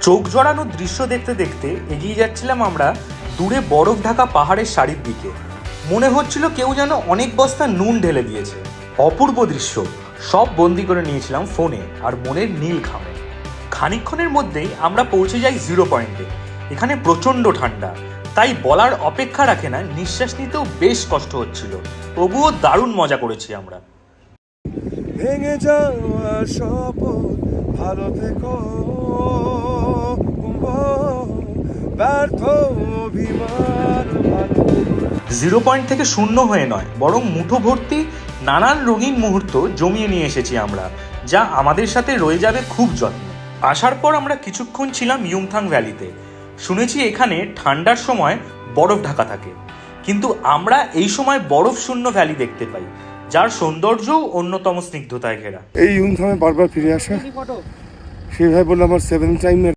চোখ জড়ানো দৃশ্য দেখতে দেখতে এগিয়ে যাচ্ছিলাম আমরা দূরে বরফ ঢাকা পাহাড়ের সারির দিকে। মনে হচ্ছিল কেউ যেন অনেক বস্তা নুন ঢেলে দিয়েছে। অপূর্ব দৃশ্য, সব বন্দি করে নিয়েছিলাম ফোনে আর মনের নীল ঘামে। খানিকক্ষণের মধ্যেই আমরা পৌঁছে যাই 0 পয়েন্টে। এখানে প্রচণ্ড ঠান্ডা, তাই বলার অপেক্ষা রাখে না, নিঃশ্বাস নিতেও বেশ কষ্ট হচ্ছিল। তবুও দারুণ মজা করেছি আমরা। ভেঙে যাওয়া শপথ, ভালো থেকো, ব্যর্থ অভিমান। 0 পয়েন্ট থেকে শূন্য হয়ে নয়, বরং মুঠো ভর্তি নানান রঙিন মুহূর্ত জমিয়ে নিয়ে এসেছি আমরা, যা আমাদের সাথে রয়ে যাবে খুব যত্নে। আসার পর আমরা কিছুক্ষণ ছিলাম ইয়ুমথাং ভ্যালিতে। শুনেছি এখানে ঠান্ডার সময় বরফ ঢাকা থাকে, কিন্তু আমরা এই সময় বরফ শূন্য ভ্যালি দেখতে পাই, যার সৌন্দর্যও অন্যতম স্নিগ্ধতায় ঘেরা। এই ইয়ুমথাংয়ে বারবার ফিরে আসা, সেভাবে বললো আমার 7 টাইম